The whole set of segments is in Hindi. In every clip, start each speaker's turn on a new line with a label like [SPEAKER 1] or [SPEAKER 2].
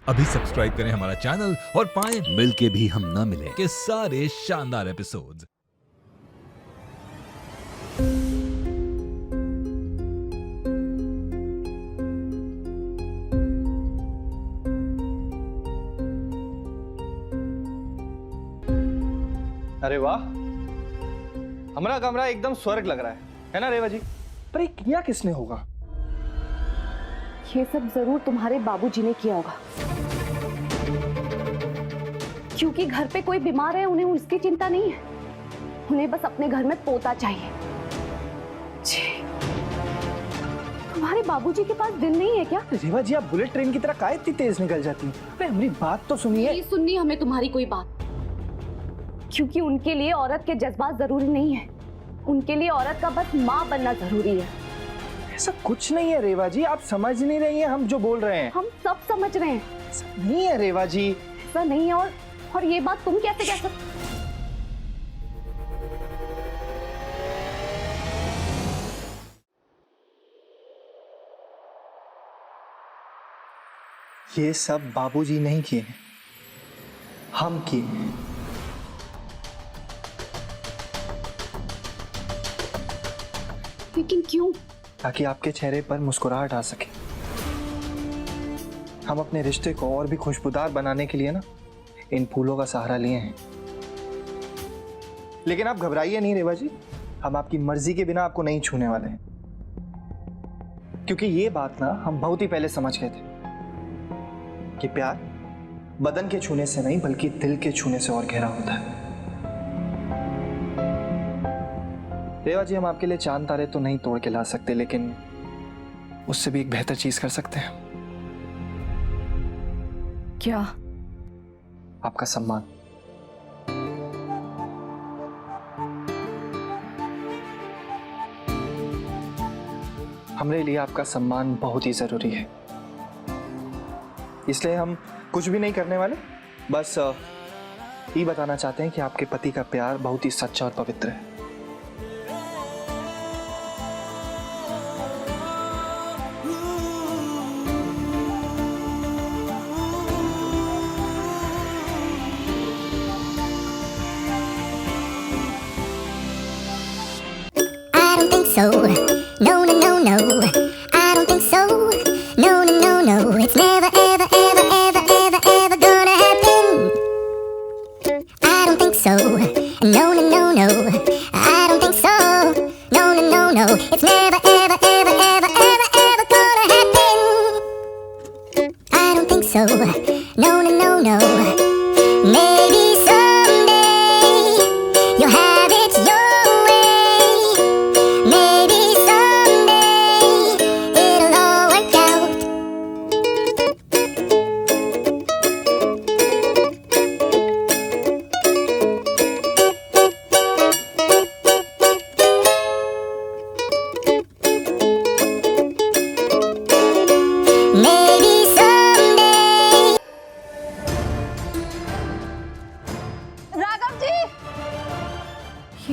[SPEAKER 1] अभी सब्सक्राइब करें हमारा चैनल और पाएं
[SPEAKER 2] मिल के भी हम न मिले।
[SPEAKER 1] के सारे शानदार एपिसोड्स।
[SPEAKER 3] अरे वाह, हमारा कमरा एकदम स्वर्ग लग रहा है ना रेवा जी? पर ये किया किसने होगा?
[SPEAKER 4] ये सब जरूर तुम्हारे बाबूजी ने किया होगा, क्योंकि घर पे कोई बीमार है, उन्हें उसकी चिंता नहीं है। उन्हें बस अपने घर में पोता चाहिए। तुम्हारे बाबूजी के पास दिल नहीं है क्या?
[SPEAKER 3] रेवा जी, आप बुलेट ट्रेन की तरह काहे इतनी तेज निकल जाती हैं? अरे हमारी बात तो सुनिए।
[SPEAKER 4] नहीं सुननी हमें तुम्हारी कोई बात, क्योंकि उनके लिए औरत के जज्बात जरूरी नहीं है। उनके लिए औरत का बस माँ बनना जरूरी है।
[SPEAKER 3] ऐसा कुछ नहीं है रेवा जी, आप समझ नहीं रही हैं हम जो बोल रहे हैं।
[SPEAKER 4] हम सब समझ रहे हैं।
[SPEAKER 3] ऐसा नहीं है रेवा जी।
[SPEAKER 4] ऐसा नहीं है, और ये बात तुम कैसे कह सकते?
[SPEAKER 3] ये सब बाबूजी नहीं किए हैं, हम किए हैं।
[SPEAKER 4] लेकिन क्यों?
[SPEAKER 3] ताकि आपके चेहरे पर मुस्कुराहट आ सके। हम अपने रिश्ते को और भी खुशबूदार बनाने के लिए ना इन फूलों का सहारा लिए हैं। लेकिन आप घबराइए नहीं रेवा जी, हम आपकी मर्जी के बिना आपको नहीं छूने वाले हैं। क्योंकि ये बात ना हम बहुत ही पहले समझ गए थे कि प्यार बदन के छूने से नहीं बल्कि दिल के छूने से और गहरा होता है। रेवा जी, हम आपके लिए चांद तारे तो नहीं तोड़ के ला सकते, लेकिन उससे भी एक बेहतर चीज कर सकते हैं।
[SPEAKER 4] क्या?
[SPEAKER 3] आपका सम्मान। हमारे लिए आपका सम्मान बहुत ही जरूरी है, इसलिए हम कुछ भी नहीं करने वाले। बस ये बताना चाहते हैं कि आपके पति का प्यार बहुत ही सच्चा और पवित्र है।
[SPEAKER 5] So, no, no, no, no, I don't think so. No, no, no, no, it's never, ever, ever, ever, ever, ever gonna happen. I don't think so. No, no, no, no, I don't think so. No, no, no, no, it's never, ever, ever, ever, ever, ever gonna happen. I don't think so. No, no, no, no. Maybe someday you'll have it your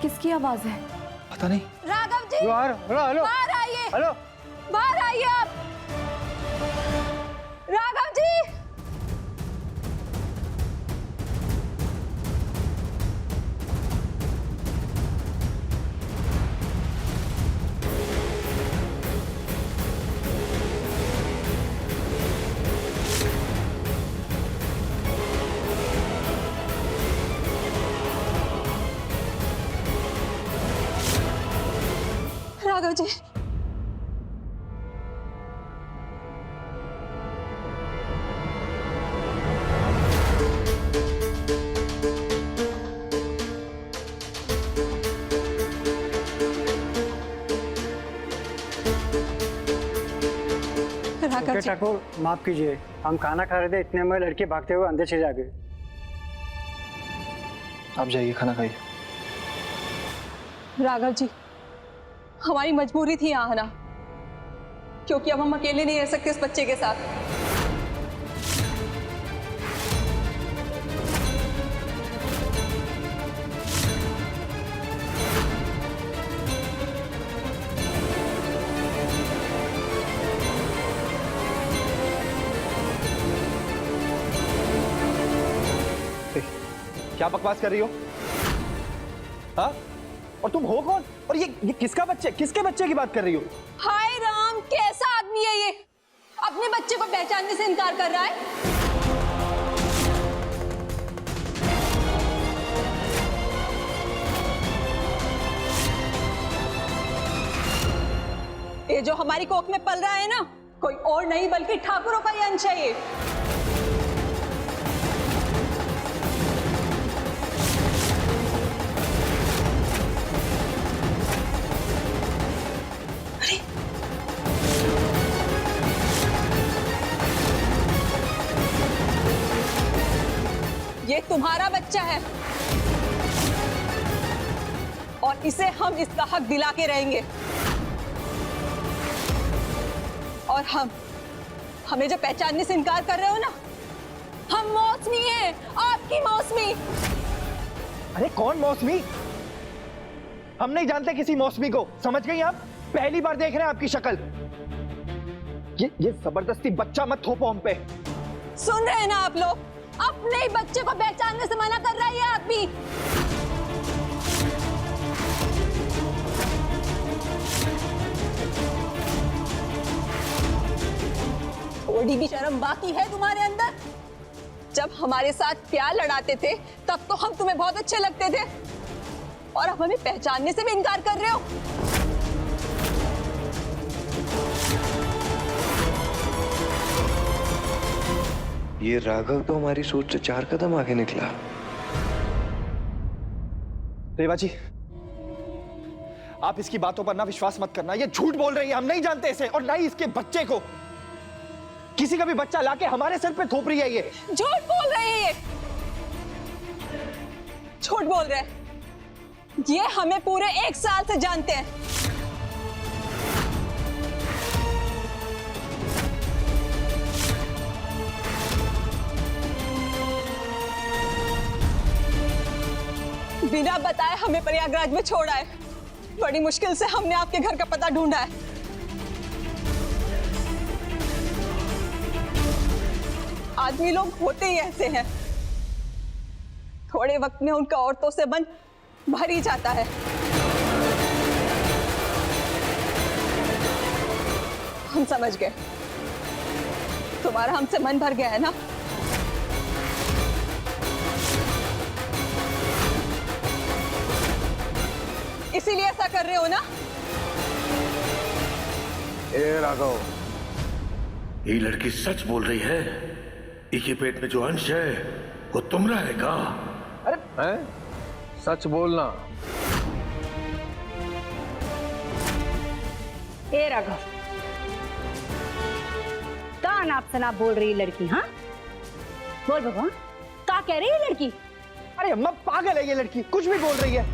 [SPEAKER 4] किसकी आवाज है?
[SPEAKER 3] पता नहीं।
[SPEAKER 4] राघव जी,
[SPEAKER 3] हेलो हेलो
[SPEAKER 4] बाहर आइए।
[SPEAKER 3] हेलो,
[SPEAKER 4] बाहर आइए आप। राघव जी, राघव जी, राघव जी।
[SPEAKER 6] ठाकुर, माफ कीजिए, हम खाना खा रहे थे, इतने में लड़के भागते हुए अंदर चले गए।
[SPEAKER 3] आप जाइए, खाना खाइए।
[SPEAKER 7] राघव जी, हमारी मजबूरी थी यहाँ आना, क्योंकि अब हम अकेले नहीं रह सकते इस बच्चे के साथ।
[SPEAKER 3] क्या बकवास कर रही हो? हाँ? और तुम हो कौन? और ये किसका बच्चे, किसके बच्चे की बात कर रही हो?
[SPEAKER 7] हाय राम, कैसा आदमी है ये? अपने बच्चे को पहचानने से इनकार कर रहा है। ये जो हमारी कोख में पल रहा है ना, कोई और नहीं बल्कि ठाकुरों का ही अंश है ये। ये तुम्हारा बच्चा है और इसे हम इसका हक दिला के रहेंगे। और हमें जो पहचानने से इनकार कर रहे हो ना, हम मौसमी हैं, आपकी मौसमी।
[SPEAKER 3] अरे कौन मौसमी? हम नहीं जानते किसी मौसमी को, समझ गई आप? पहली बार देख रहे हैं आपकी शक्ल। ये जबरदस्ती बच्चा मत थोपो हम पे।
[SPEAKER 7] सुन रहे हैं ना आप लोग? अपने ही बच्चे को पहचानने से मना कर रहा है ये आदमी। थोड़ी भी शर्म बाकी है तुम्हारे अंदर? जब हमारे साथ प्यार लड़ाते थे तब तो हम तुम्हें बहुत अच्छे लगते थे, और अब हमें पहचानने से भी इनकार कर रहे हो।
[SPEAKER 2] ये राघव तो हमारी सोच से 4 कदम आगे निकला।
[SPEAKER 3] रेवा जी, आप इसकी बातों पर ना विश्वास मत करना। ये झूठ बोल रही है, हम नहीं जानते इसे, और ना ही इसके बच्चे को। किसी का भी बच्चा लाके हमारे सर पे थोप रही है ये।
[SPEAKER 7] झूठ बोल रहे हैं ये, झूठ बोल रहे हैं। ये हमें पूरे 1 साल से जानते हैं। बिना बताए हमें प्रयागराज में छोड़ा है। बड़ी मुश्किल से हमने आपके घर का पता ढूंढा है। आदमी लोग होते ही ऐसे हैं, थोड़े वक्त में उनका औरतों से मन भर ही जाता है। हम समझ गए, तुम्हारा हमसे मन भर गया है ना? इसीलिए ऐसा कर रहे हो ना?
[SPEAKER 8] ए राघव, ये लड़की सच बोल रही है। इनके पेट में जो अंश है वो तुमरा है का?
[SPEAKER 9] अरे हैं? सच बोलना।
[SPEAKER 10] ए राघव, का नाप सनाप बोल रही लड़की? हाँ बोल भगवान, का कह रही है लड़की?
[SPEAKER 3] अरे अम्मा पागल है ये लड़की, कुछ भी बोल रही है।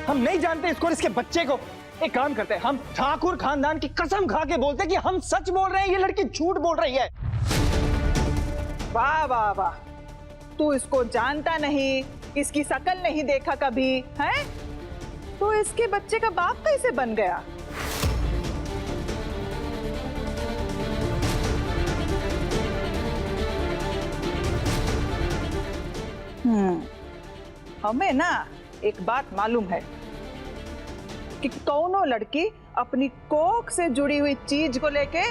[SPEAKER 3] हम नहीं जानते इसको और इसके बच्चे को। एक काम करते हैं, हम ठाकुर खानदान की कसम खा के बोलते हैं कि हम सच बोल रहे हैं, ये लड़की झूठ बोल रही है।
[SPEAKER 11] वाह वाह वाह, तू इसको जानता नहीं, इसकी शकल नहीं देखा कभी है, तो इसके बच्चे का बाप कैसे बन गया? हमें ना एक बात मालूम है कि कौनो लड़की अपनी कोख से जुड़ी हुई चीज को लेके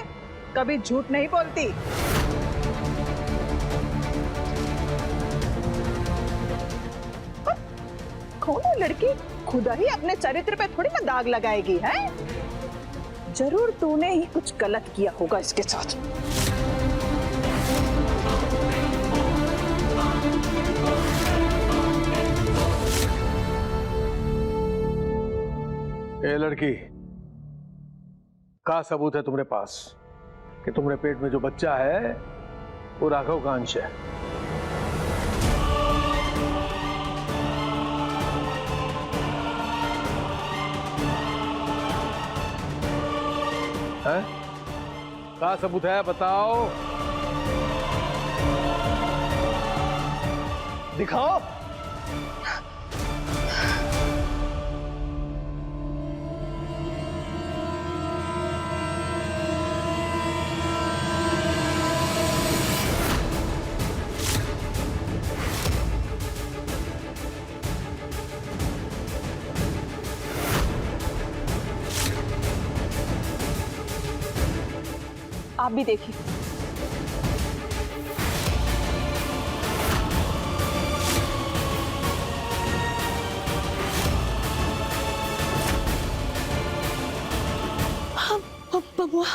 [SPEAKER 11] कभी झूठ नहीं बोलती। कौनो लड़की खुदा ही अपने चरित्र पे थोड़ी ना दाग लगाएगी है? जरूर तूने ही कुछ गलत किया होगा इसके साथ।
[SPEAKER 9] ए लड़की, का सबूत है तुम्हारे पास कि तुम्हारे पेट में जो बच्चा है वो राघव का अंश है? हैं? का सबूत है, बताओ।
[SPEAKER 3] दिखाओ।
[SPEAKER 7] आप भी देखिए। बबुआ